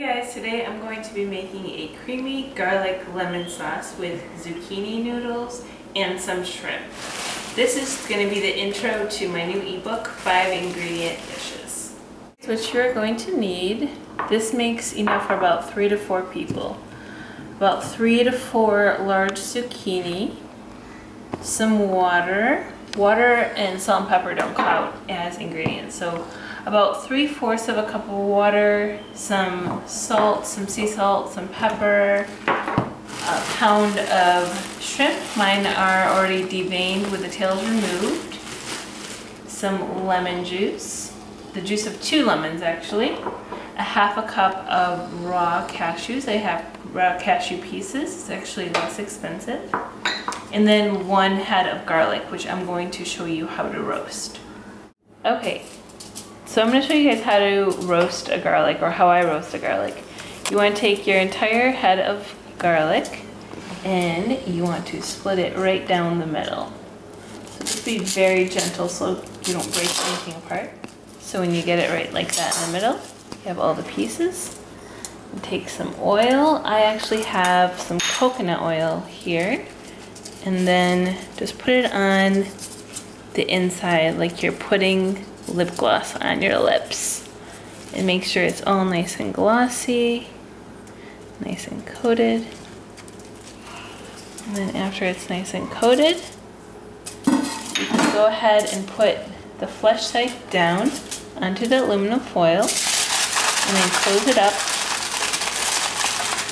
Hey guys, today I'm going to be making a creamy garlic lemon sauce with zucchini noodles and some shrimp. This is going to be the intro to my new ebook, 5 ingredient dishes. What you're going to need, this makes enough for about 3 to 4 people. About 3 to 4 large zucchini, some water. Water and salt and pepper don't count as ingredients, so about 3/4 of a cup of water, some salt, some sea salt, some pepper, a pound of shrimp. Mine are already deveined with the tails removed. Some lemon juice, the juice of 2 lemons actually. A half a cup of raw cashews. I have raw cashew pieces. It's actually less expensive. And then 1 head of garlic, which I'm going to show you how to roast. Okay. So I'm going to show you guys how to roast a garlic, or how I roast a garlic. You want to take your entire head of garlic and you want to split it right down the middle. So just be very gentle so you don't break anything apart. So when you get it right like that in the middle, you have all the pieces. And take some oil. I actually have some coconut oil here. And then just put it on the inside like you're putting lip gloss on your lips, and make sure it's all nice and glossy, nice and coated. And then after it's nice and coated, you can go ahead and put the flesh knife down onto the aluminum foil and then close it up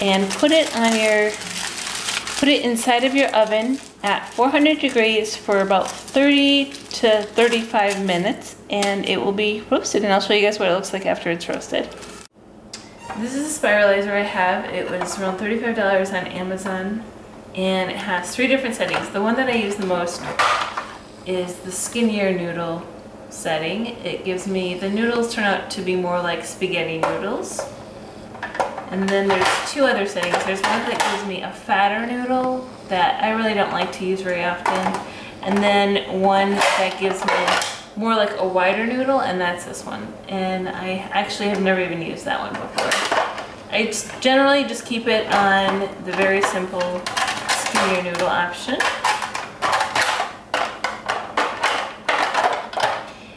and put it inside of your oven at 400 degrees for about 30 to 35 minutes, and it will be roasted, and I'll show you guys what it looks like after it's roasted. This is a spiralizer I have. It was around $35 on Amazon, and it has 3 different settings. The one that I use the most is the skinnier noodle setting. It gives me, the noodles turn out to be more like spaghetti noodles. And then there's 2 other settings. There's one that gives me a fatter noodle that I really don't like to use very often. And then one that gives me more like a wider noodle, and that's this one. And I actually have never even used that one before. I generally just keep it on the very simple skinnier noodle option.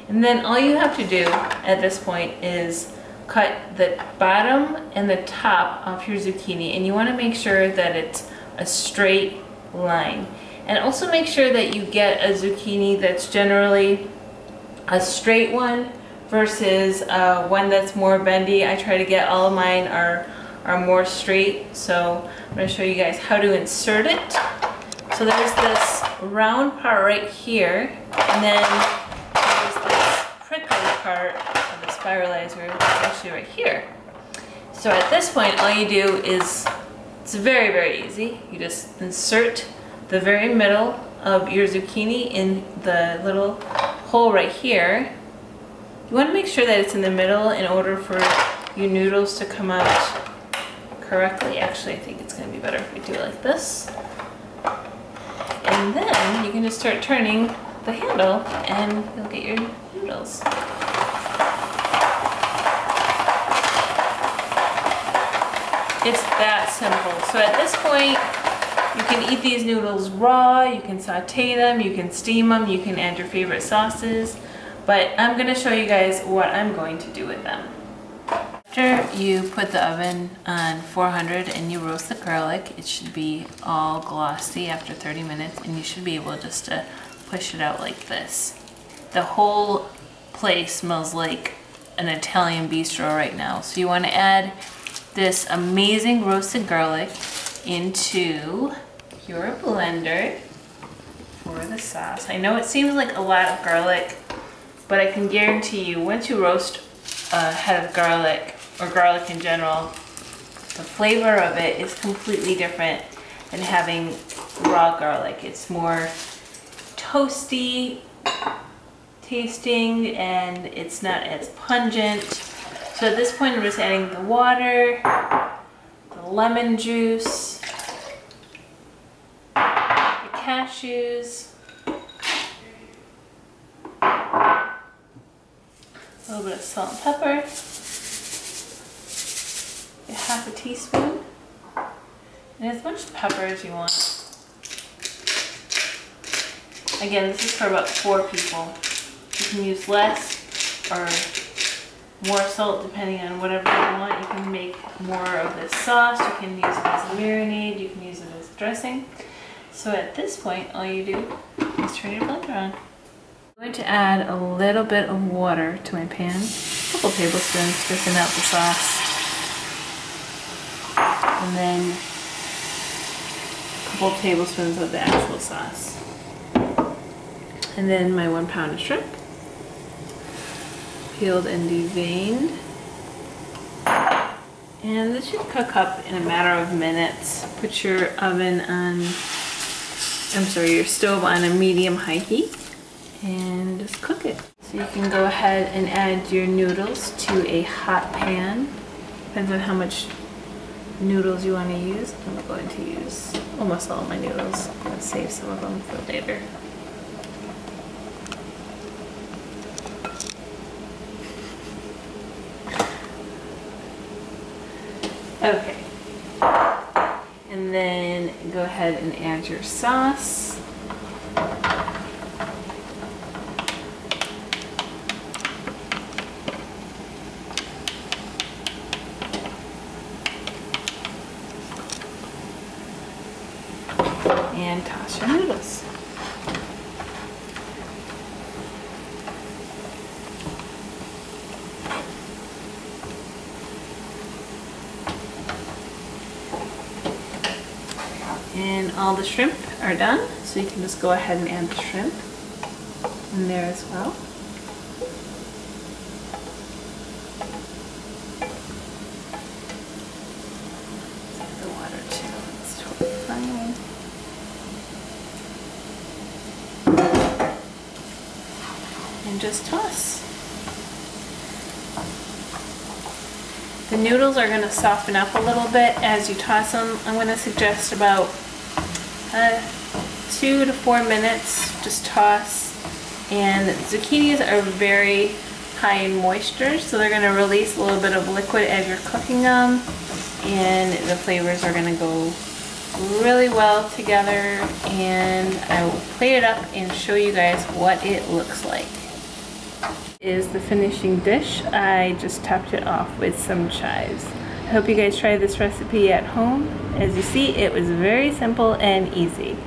And then all you have to do at this point is cut the bottom and the top off your zucchini, and you want to make sure that it's a straight line. And also make sure that you get a zucchini that's generally a straight one versus one that's more bendy. I try to get all of mine are more straight, so I'm going to show you guys how to insert it. So there's this round part right here, and then there's this prickly part of the spiralizer actually right here. So at this point, all you do is, it's very, very easy. You just insert the very middle of your zucchini in the little hole right here. You want to make sure that it's in the middle in order for your noodles to come out correctly. Actually, I think it's going to be better if we do it like this. And then you can just start turning the handle and you'll get your noodles. It's that simple. So at this point, you can eat these noodles raw, you can saute them, you can steam them, you can add your favorite sauces, but I'm going to show you guys what I'm going to do with them. After you put the oven on 400 and you roast the garlic, it should be all glossy after 30 minutes, and you should be able just to push it out like this. The whole place smells like an Italian bistro right now, so you want to add this amazing roasted garlic into your blender for the sauce. I know it seems like a lot of garlic, but I can guarantee you once you roast a head of garlic, or garlic in general, the flavor of it is completely different than having raw garlic. It's more toasty tasting and it's not as pungent. So at this point I'm just adding the water, the lemon juice, the cashews, a little bit of salt and pepper, half a teaspoon. And as much pepper as you want. Again, this is for about 4 people. You can use less or more salt depending on whatever you want. You can make more of this sauce, you can use it as a marinade, you can use it as dressing. So at this point, all you do is turn your blender on. I'm going to add a little bit of water to my pan, a couple tablespoons to thin out the sauce. And then a couple tablespoons of the actual sauce. And then my 1 pound of shrimp, peeled and deveined. And this should cook up in a matter of minutes. Put your your stove on a medium-high heat and just cook it. So you can go ahead and add your noodles to a hot pan. Depends on how much noodles you want to use. I'm going to use almost all of my noodles. I'm going to save some of them for later. Okay, and then go ahead and add your sauce. And toss your noodles. And all the shrimp are done, so you can just go ahead and add the shrimp in there as well. Add the water too, it's totally fine. And just toss. The noodles are going to soften up a little bit as you toss them. I'm going to suggest about 2 to 4 minutes, just toss. And zucchinis are very high in moisture, so they're going to release a little bit of liquid as you're cooking them, and the flavors are going to go really well together. And I will plate it up and show you guys what it looks like. Is the finishing dish. I just topped it off with some chives. I hope you guys try this recipe at home. As you see, it was very simple and easy.